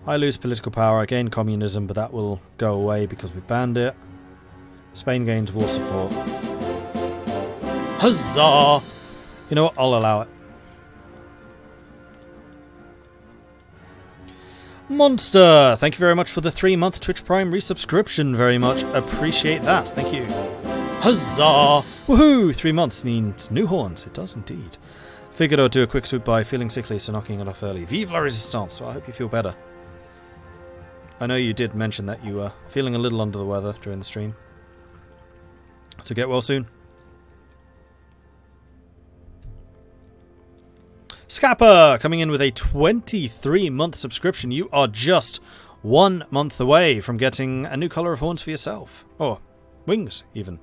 I lose political power, I gain communism, but that will go away because we banned it. Spain gains war support. Huzzah! You know what? I'll allow it. Monster! Thank you very much for the 3-month Twitch Prime resubscription. Very much appreciate that. Thank you. Huzzah! Woohoo! 3 months needs new horns. It does indeed. Figured I'd do a quick swoop by. Feeling sickly, so knocking it off early. Vive La Resistance! So I hope you feel better. I know you did mention that you were feeling a little under the weather during the stream. So get well soon. Scapper coming in with a 23-month subscription. You are just 1 month away from getting a new colour of horns for yourself. Or wings, even.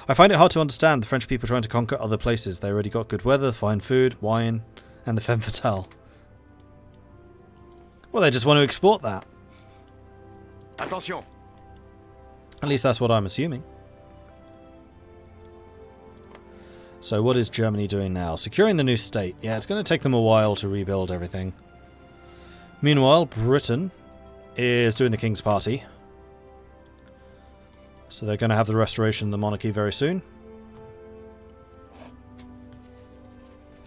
I find it hard to understand the French people trying to conquer other places. They already got good weather, fine food, wine, and the femme fatale. Well, they just want to export that. Attention. At least that's what I'm assuming. So what is Germany doing now? Securing the new state. Yeah, it's going to take them a while to rebuild everything. Meanwhile, Britain is doing the King's Party. So they're going to have the restoration of the monarchy very soon.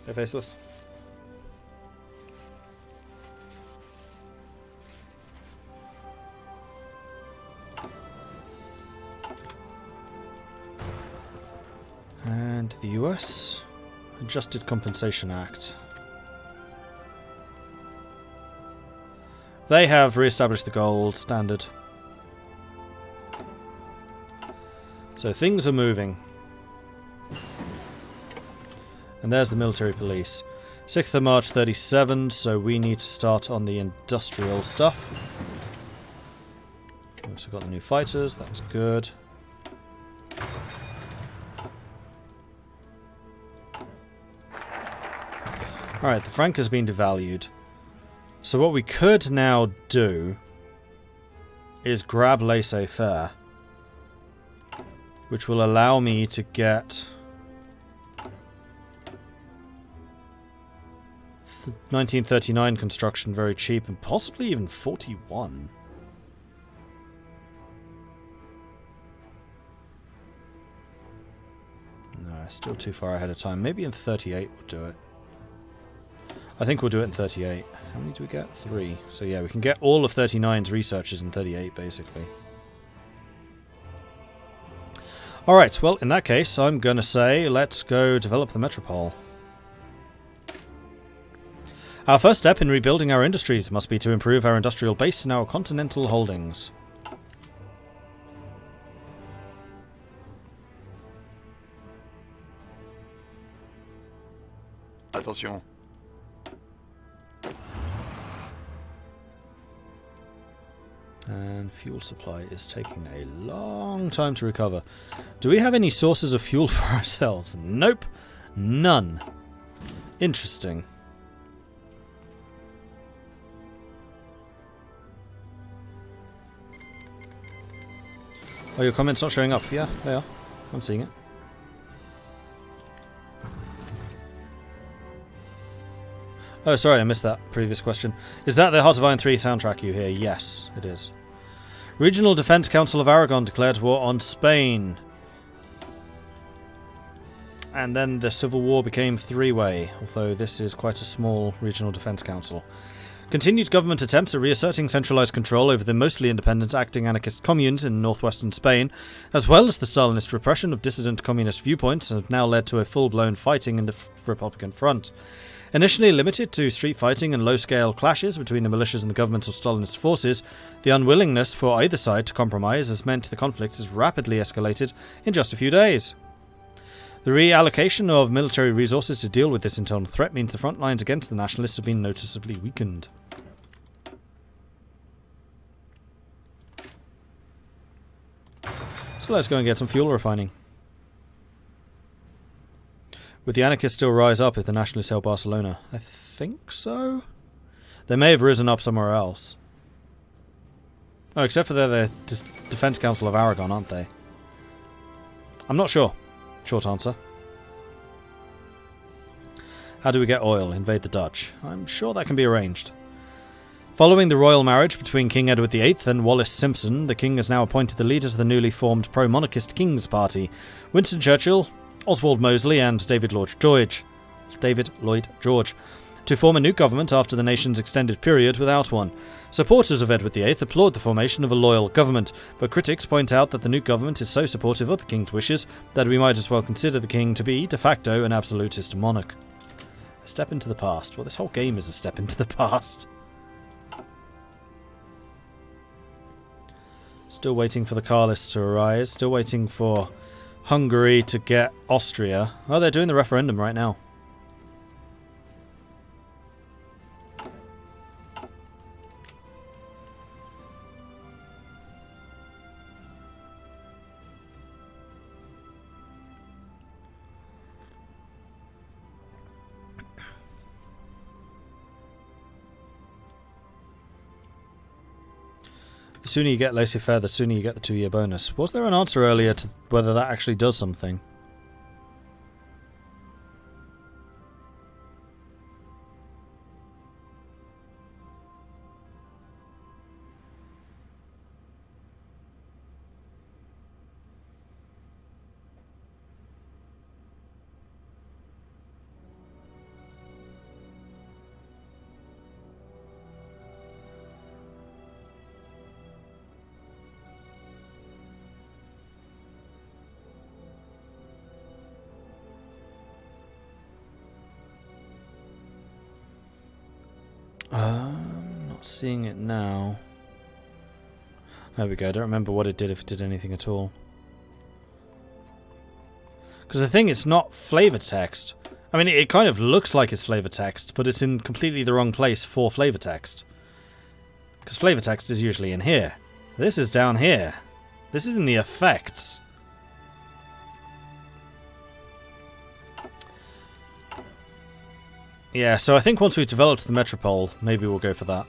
Hey, Faceless. And the US Adjusted Compensation Act. They have re-established the gold standard. So things are moving. And there's the military police. 6th of March 37, so we need to start on the industrial stuff. We've also got the new fighters, that's good. Alright, the franc has been devalued. So what we could now do is grab laissez-faire, which will allow me to get 1939 construction very cheap, and possibly even 41. No, still too far ahead of time. Maybe in 38 we'll do it. I think we'll do it in 38. How many do we get? 3. So yeah, we can get all of 39's researchers in 38, basically. Alright, well, in that case, I'm going to say, let's go develop the metropole. Our first step in rebuilding our industries must be to improve our industrial base and our continental holdings. Attention. And fuel supply is taking a long time to recover. Do we have any sources of fuel for ourselves? Nope. None. Interesting. Oh, your comment's not showing up. Yeah, they are. I'm seeing it. Oh, sorry, I missed that previous question. Is that the Heart of Iron 3 soundtrack you hear? Yes, it is. Regional Defense Council of Aragon declared war on Spain. And then the Civil War became three-way, although this is quite a small regional defense council. Continued government attempts at reasserting centralized control over the mostly independent acting anarchist communes in northwestern Spain, as well as the Stalinist repression of dissident communist viewpoints, have now led to a full-blown fighting in the Republican front. Initially limited to street fighting and low-scale clashes between the militias and the government or Stalinist forces, the unwillingness for either side to compromise has meant the conflict has rapidly escalated in just a few days. The reallocation of military resources to deal with this internal threat means the front lines against the nationalists have been noticeably weakened. So let's go and get some fuel refining. Would the anarchists still rise up if the nationalists held Barcelona? I think so. They may have risen up somewhere else. Oh, except for they're the Defense Council of Aragon, aren't they? I'm not sure. Short answer. How do we get oil? Invade the Dutch. I'm sure that can be arranged. Following the royal marriage between King Edward VIII and Wallis Simpson, the King has now appointed the leaders of the newly formed pro-monarchist King's Party, Winston Churchill, Oswald Mosley and David Lloyd George, to form a new government after the nation's extended period without one. Supporters of Edward VIII applaud the formation of a loyal government, but critics point out that the new government is so supportive of the King's wishes that we might as well consider the King to be, de facto, an absolutist monarch. A step into the past. Well, this whole game is a step into the past. Still waiting for the Carlists to arise. Still waiting for Hungary to get Austria. Oh, they're doing the referendum right now. The sooner you get laissez-faire, the sooner you get the 2-year bonus. Was there an answer earlier to whether that actually does something? Not seeing it now. There we go. I don't remember what it did, if it did anything at all. Because the thing, it's not flavor text. I mean, it kind of looks like it's flavor text, but it's in completely the wrong place for flavor text. Because flavor text is usually in here. This is down here. This is in the effects. Yeah, so I think once we've developed the metropole, maybe we'll go for that.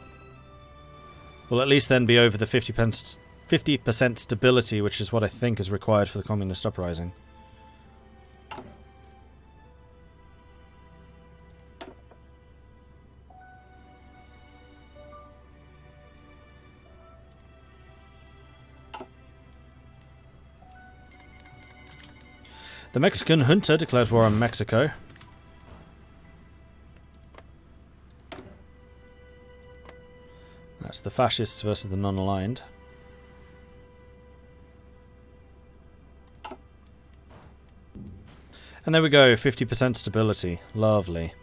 We'll at least then be over the 50% stability, which is what I think is required for the communist uprising. The Mexican junta declares war on Mexico. That's the fascists versus the non-aligned. And there we go, 50% stability. Lovely.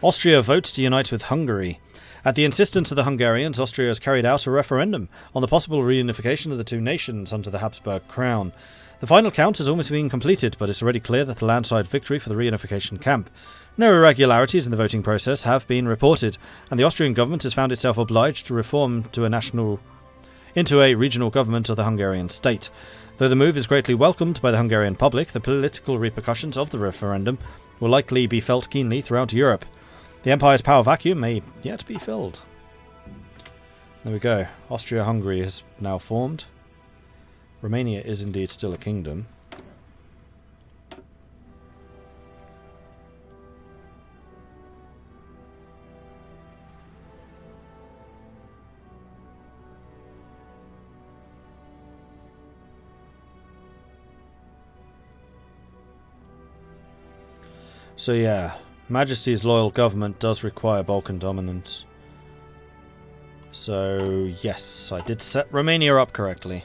Austria votes to unite with Hungary. At the insistence of the Hungarians, Austria has carried out a referendum on the possible reunification of the two nations under the Habsburg crown. The final count has almost been completed, but it's already clear that a landslide victory for the reunification camp. No irregularities in the voting process have been reported, and the Austrian government has found itself obliged to reform to into a regional government of the Hungarian state. Though the move is greatly welcomed by the Hungarian public, the political repercussions of the referendum will likely be felt keenly throughout Europe. The Empire's power vacuum may yet be filled. There we go. Austria-Hungary is now formed. Romania is indeed still a kingdom. So yeah, Majesty's loyal government does require Balkan dominance. So yes, I did set Romania up correctly.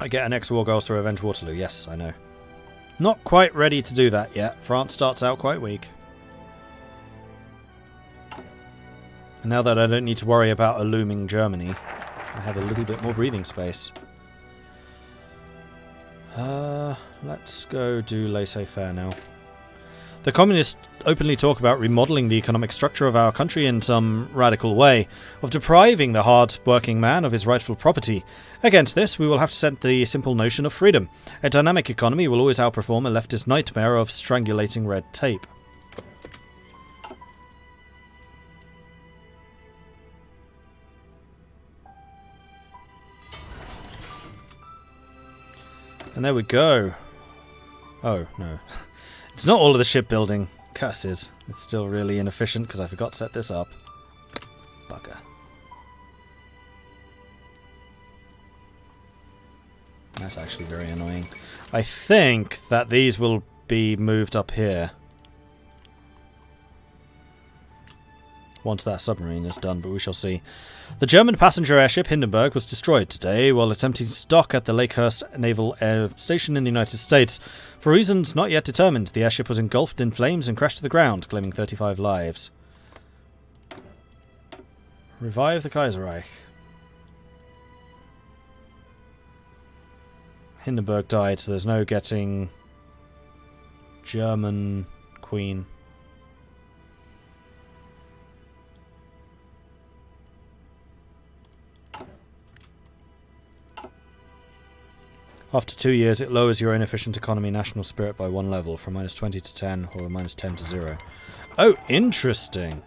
I get an ex-war goals to revenge Waterloo, yes, I know. Not quite ready to do that yet. France starts out quite weak. And now that I don't need to worry about a looming Germany, I have a little bit more breathing space. Let's go do laissez-faire now. The communists openly talk about remodeling the economic structure of our country in some radical way, of depriving the hard-working man of his rightful property. Against this, we will have to set the simple notion of freedom. A dynamic economy will always outperform a leftist nightmare of strangulating red tape. And there we go. Oh, no. It's not all of the shipbuilding. Curses. It's still really inefficient because I forgot to set this up. Bugger. That's actually very annoying. I think that these will be moved up here once that submarine is done, but we shall see. The German passenger airship Hindenburg was destroyed today while attempting to dock at the Lakehurst Naval Air Station in the United States. For reasons not yet determined, the airship was engulfed in flames and crashed to the ground, claiming 35 lives. Revive the Kaiserreich. Hindenburg died, so there's no getting German Queen. After 2 years, it lowers your inefficient economy national spirit by 1 level, from -20 to 10, or -10 to 0. Oh, interesting.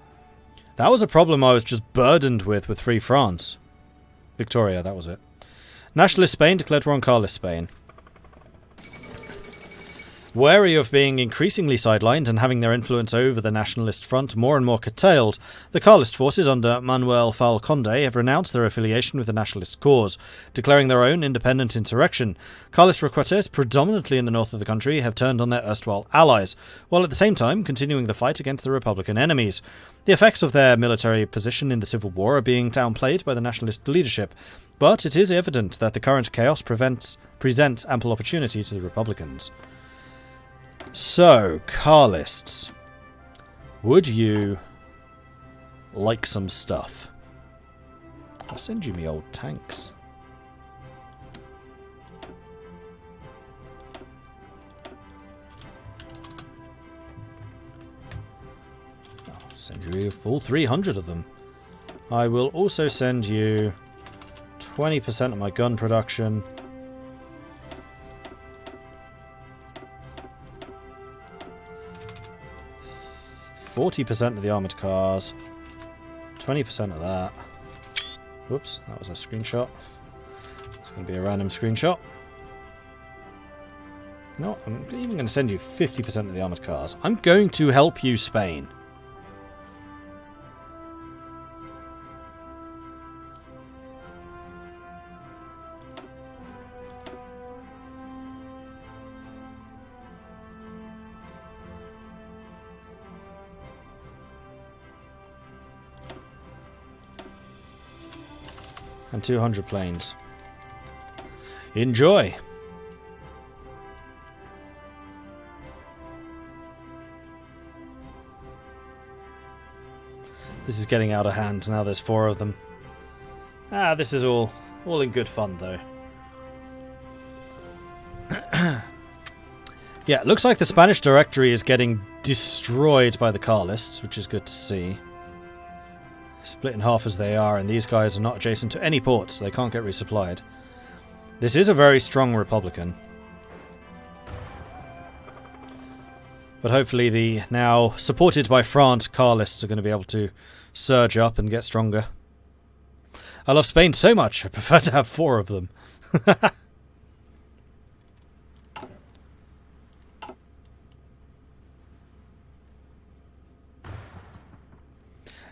That was a problem I was just burdened with Free France. Victoria, that was it. Nationalist Spain declared war on Carlist Spain. Wary of being increasingly sidelined and having their influence over the nationalist front more and more curtailed, the Carlist forces under Manuel Conde have renounced their affiliation with the nationalist cause, declaring their own independent insurrection. Carlist requetés, predominantly in the north of the country, have turned on their erstwhile allies, while at the same time continuing the fight against the Republican enemies. The effects of their military position in the Civil War are being downplayed by the nationalist leadership, but it is evident that the current chaos presents ample opportunity to the Republicans. So, Carlists, would you like some stuff? I'll send you me old tanks. I'll send you all 300 of them. I will also send you 20% of my gun production. 40% of the armoured cars, 20% of that. Whoops, that was a screenshot. It's going to be a random screenshot. No, I'm even going to send you 50% of the armoured cars. I'm going to help you, Spain. And 200 planes. Enjoy! This is getting out of hand. Now there's 4 of them. This is all in good fun, though. Yeah, it looks like the Spanish Directory is getting destroyed by the Carlists, which is good to see. Split in half as they are, and these guys are not adjacent to any ports, so they can't get resupplied. This is a very strong Republican. But hopefully the now supported by France Carlists are going to be able to surge up and get stronger. I love Spain so much, I prefer to have 4 of them.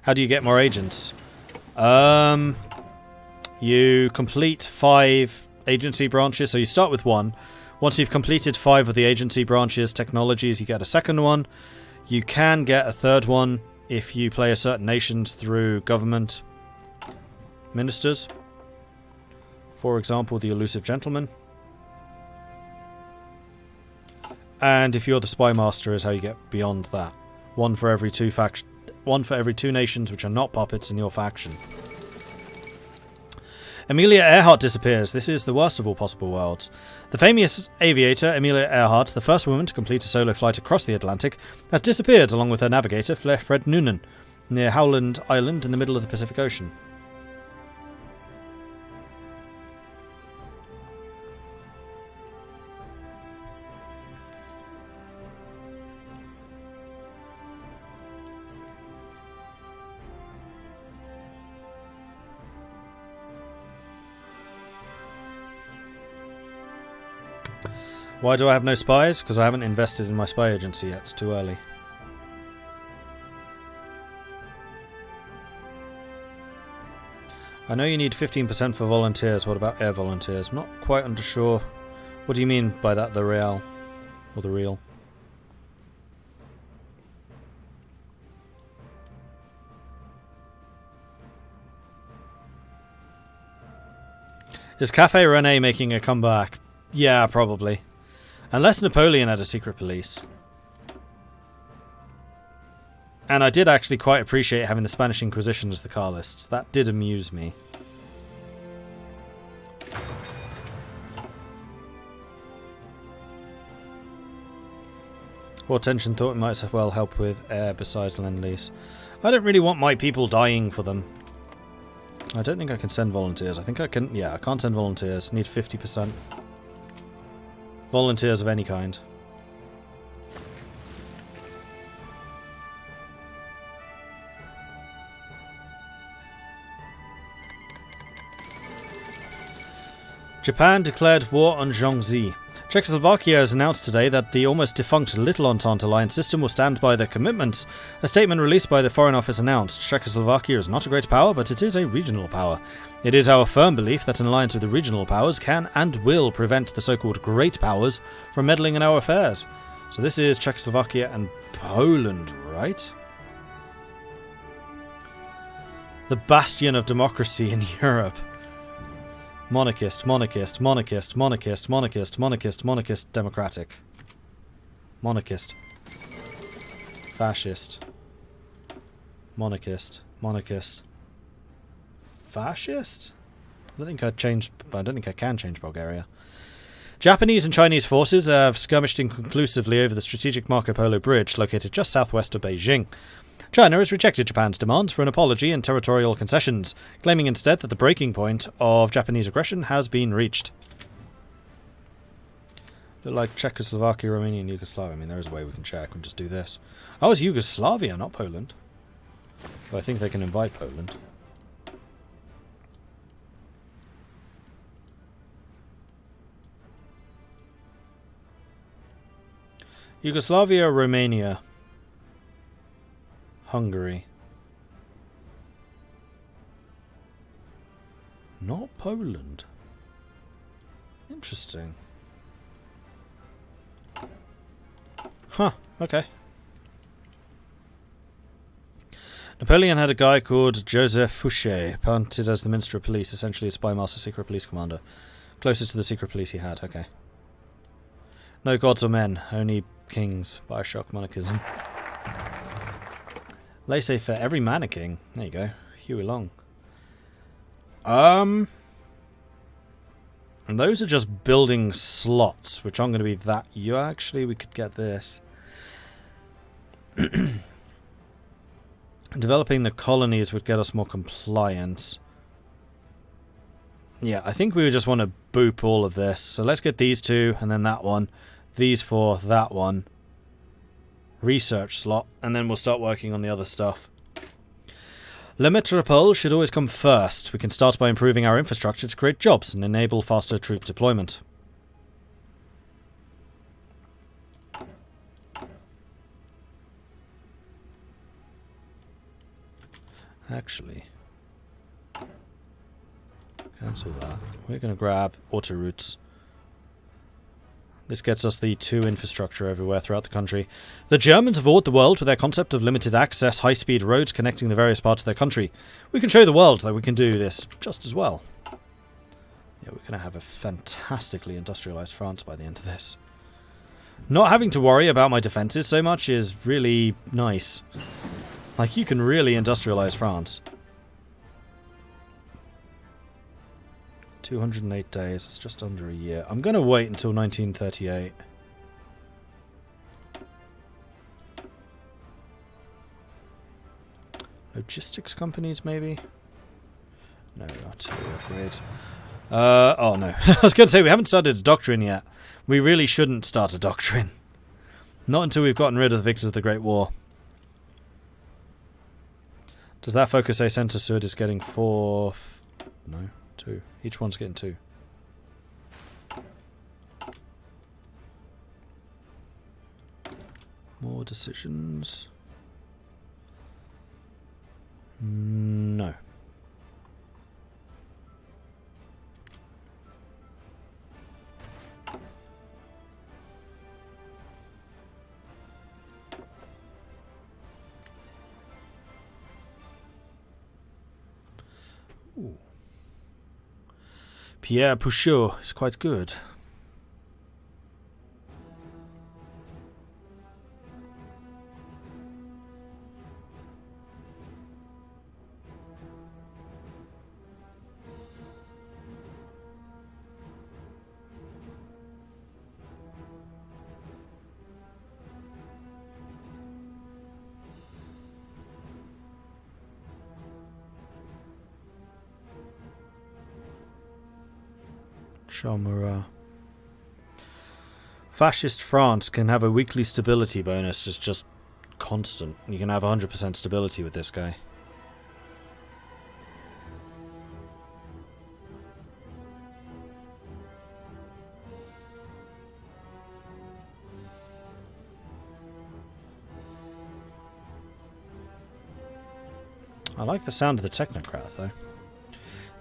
How do you get more agents? You complete 5 agency branches. So you start with 1. Once you've completed 5 of the agency branches, technologies, you get a second one. You can get a third one if you play a certain nations through government ministers. For example, the Elusive Gentleman. And if you're the Spy Master is how you get beyond that. One for every 2 nations which are not puppets in your faction. Amelia Earhart disappears. This is the worst of all possible worlds. The famous aviator Amelia Earhart, the first woman to complete a solo flight across the Atlantic, has disappeared along with her navigator Fred Noonan near Howland Island in the middle of the Pacific Ocean. Why do I have no spies? Because I haven't invested in my spy agency yet. It's too early. I know you need 15% for volunteers. What about air volunteers? I'm not quite unsure. What do you mean by that, the real? Or the real? Is Cafe Rene making a comeback? Yeah, probably. Unless Napoleon had a secret police. And I did actually quite appreciate having the Spanish Inquisition as the Carlists. That did amuse me. Hortensian thought it might as well help with air besides Lend-Lease. I don't really want my people dying for them. I don't think I can send volunteers. I think I can... Yeah, I can't send volunteers. Need 50%. Volunteers of any kind. Japan declared war on Zhongzi. Czechoslovakia has announced today that the almost defunct Little Entente alliance system will stand by their commitments. A statement released by the Foreign Office announced, Czechoslovakia is not a great power, but it is a regional power. It is our firm belief that an alliance with the regional powers can and will prevent the so-called great powers from meddling in our affairs. So this is Czechoslovakia and Poland, right? The bastion of democracy in Europe. Monarchist, monarchist, monarchist, monarchist, monarchist, monarchist, monarchist, democratic. Monarchist. Fascist. Monarchist, monarchist. Fascist? I don't think I can change Bulgaria. Japanese and Chinese forces have skirmished inconclusively over the strategic Marco Polo Bridge located just southwest of Beijing. China has rejected Japan's demands for an apology and territorial concessions, claiming instead that the breaking point of Japanese aggression has been reached. Look like Czechoslovakia, Romania and Yugoslavia. I mean, there is a way we can check. We'll just do this. Oh, it's Yugoslavia, not Poland. But I think they can invite Poland. Yugoslavia, Romania. Hungary. Not Poland. Interesting. Huh, okay. Napoleon had a guy called Joseph Fouché, appointed as the Minister of Police, essentially a spy master, secret police commander. Closest to the secret police he had, okay. No gods or men, only kings. Bioshock monarchism. Laissez-faire, every man a king. There you go. Huey Long. And those are just building slots, which aren't going to be that... Actually, we could get this. Developing the colonies would get us more compliance. Yeah, I think we would just want to boop all of this. So let's get these two, and then that one. These four, that one. Research slot, and then we'll start working on the other stuff. Le Métropole should always come first. We can start by improving our infrastructure to create jobs and enable faster troop deployment. Actually, cancel that. We're going to grab auto routes. This gets us the 2 infrastructure everywhere throughout the country. The Germans have awed the world with their concept of limited access, high-speed roads connecting the various parts of their country. We can show the world that we can do this just as well. Yeah, we're going to have a fantastically industrialized France by the end of this. Not having to worry about my defenses so much is really nice. Like, you can really industrialize France. 208 days, it's just under a year. I'm going to wait until 1938. Logistics companies, maybe? No, artillery upgrades. Oh no. I was going to say, we haven't started a doctrine yet. We really shouldn't start a doctrine. Not until we've gotten rid of the victors of the Great War. Does that focus say Centre Sud is getting 4... No. 2. Each one's getting 2. More decisions. No. Ooh. Pierre Pouchot is quite good. Chamara. Fascist France can have a weekly stability bonus, just constant. You can have 100% stability with this guy. I like the sound of the technocrat, though.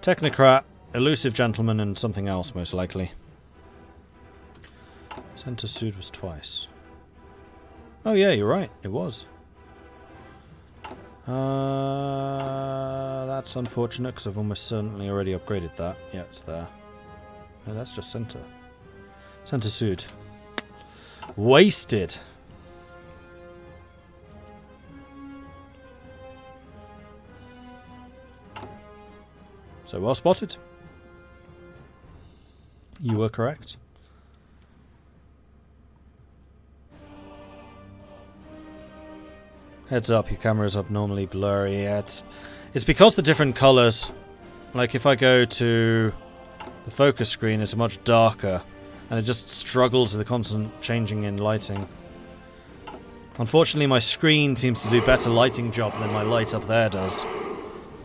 Technocrat, elusive gentleman, and something else, most likely. Centre Sud was twice. Oh yeah, you're right. It was. That's unfortunate, because I've almost certainly already upgraded that. Yeah, it's there. No, that's just Centre. Centre Sud. Wasted. So well spotted. You were correct. Heads up, your camera's abnormally blurry. Yeah, it's because the different colours. Like if I go to the focus screen, it's much darker, and it just struggles with the constant changing in lighting. Unfortunately, my screen seems to do better lighting job than my light up there does.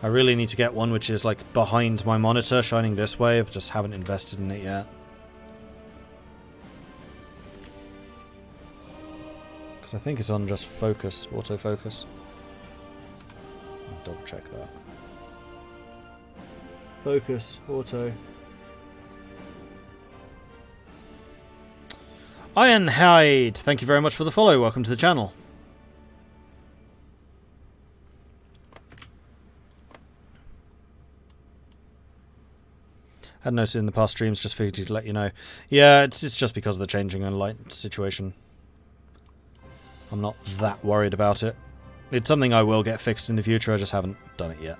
I really need to get one which is like behind my monitor, shining this way. I just haven't invested in it yet. Because I think it's on just focus, autofocus. I'll double check that. Focus, auto. Ironhide, thank you very much for the follow. Welcome to the channel. Had noticed in the past streams, just figured to let you know. Yeah, it's just because of the changing and light situation. I'm not that worried about it. It's something I will get fixed in the future, I just haven't done it yet.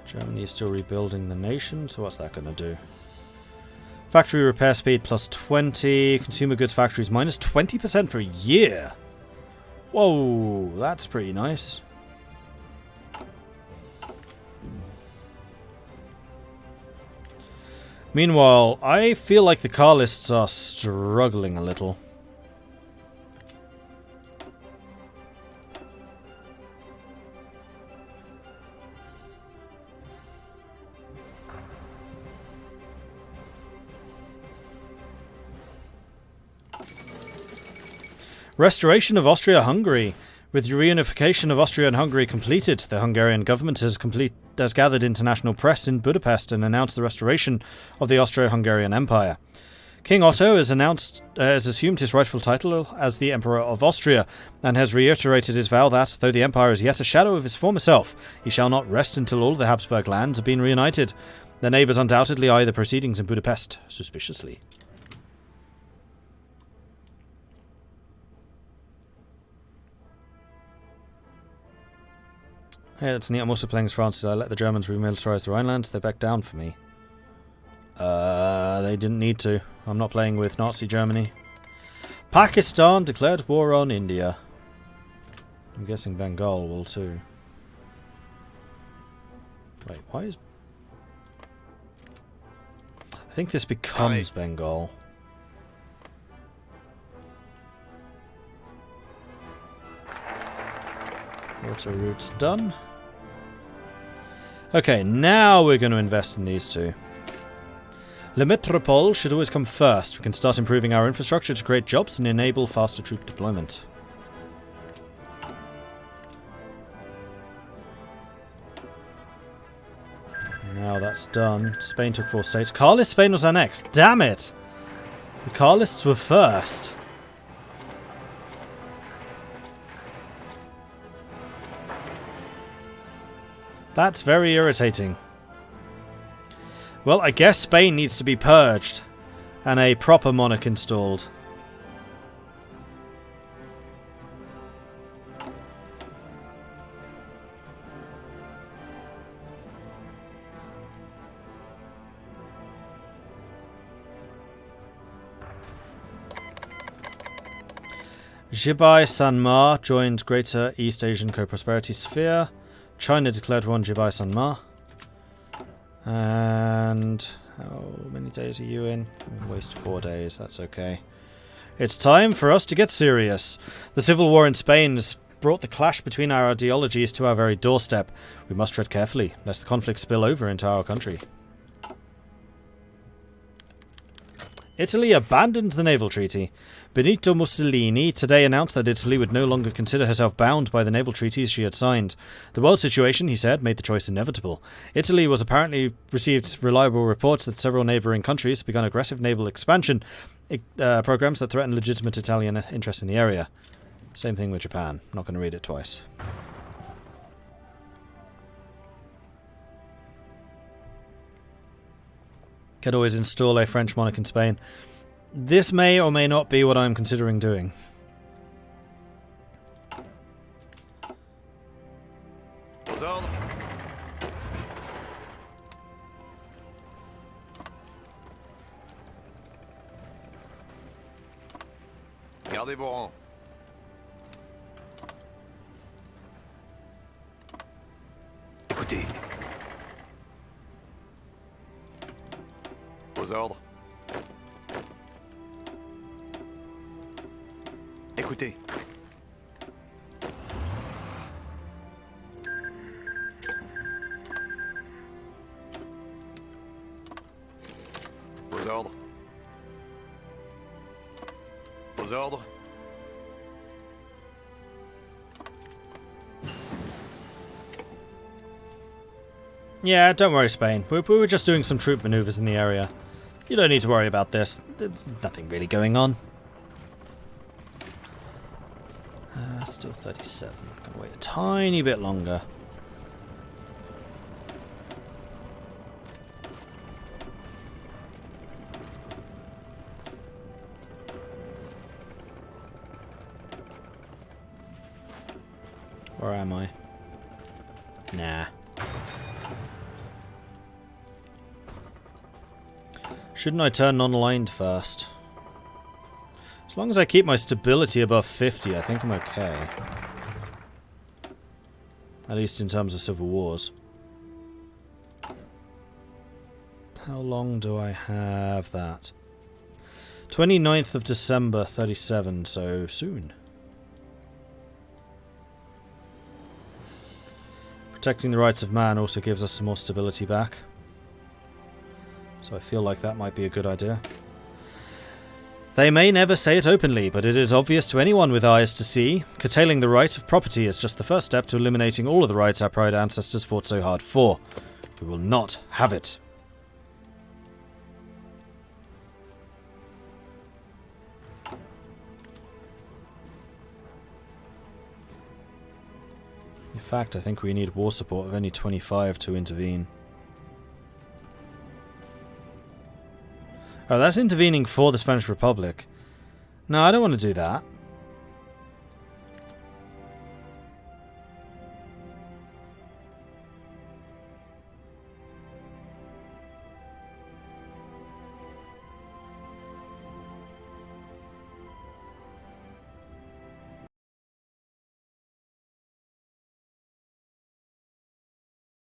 Germany is still rebuilding the nation, so what's that going to do? Factory repair speed plus 20. Consumer goods factories minus 20% for a year. Whoa, that's pretty nice. Meanwhile, I feel like the car lists are struggling a little. Restoration of Austria-Hungary. With the reunification of Austria and Hungary completed, the Hungarian government has gathered international press in Budapest and announced the restoration of the Austro-Hungarian Empire. King Otto has assumed his rightful title as the Emperor of Austria, and has reiterated his vow that, though the empire is yet a shadow of his former self, he shall not rest until all the Habsburg lands have been reunited. The neighbours undoubtedly eye the proceedings in Budapest suspiciously. Hey, that's neat. I'm also playing as France. I let the Germans remilitarize the Rhinelands. They backed down for me. They didn't need to. I'm not playing with Nazi Germany. Pakistan declared war on India. I'm guessing Bengal will too. Wait, why is... I think this becomes Bengal. Water routes done. Okay, now we're going to invest in these two. Le Métropole should always come first. We can start improving our infrastructure to create jobs and enable faster troop deployment. Now that's done. Spain took 4 states. Carlist Spain was our next. Damn it! The Carlists were first. That's very irritating. Well, I guess Spain needs to be purged and a proper monarch installed. Jibai Sanma joined Greater East Asian Co-Prosperity Sphere. China declared one Jibai Sanma. And how many days are you in? We've wasted 4 days, that's okay. It's time for us to get serious. The civil war in Spain has brought the clash between our ideologies to our very doorstep. We must tread carefully, lest the conflict spill over into our country. Italy abandoned the naval treaty. Benito Mussolini today announced that Italy would no longer consider herself bound by the naval treaties she had signed. The world situation, he said, made the choice inevitable. Italy was apparently received reliable reports that several neighbouring countries had begun aggressive naval expansion programs that threaten legitimate Italian interests in the area. Same thing with Japan. Not going to read it twice. Could always install a French monarch in Spain. This may or may not be what I'm considering doing. Gardez vos rangs. Écoutez. Aux ordres. Écoutez. Aux ordres. Aux ordres. Yeah, don't worry, Spain. We were just doing some troop maneuvers in the area. You don't need to worry about this. There's nothing really going on. Still 37. Gonna wait a tiny bit longer. Where am I? Nah. Shouldn't I turn non-aligned first? As long as I keep my stability above 50, I think I'm okay. At least in terms of civil wars. How long do I have that? 29th of December, 37, so soon. Protecting the rights of man also gives us some more stability back. So I feel like that might be a good idea. They may never say it openly, but it is obvious to anyone with eyes to see. Curtailing the right of property is just the first step to eliminating all of the rights our proud ancestors fought so hard for. We will not have it. In fact, I think we need war support of only 25 to intervene. Oh, that's intervening for the Spanish Republic. No, I don't want to do that.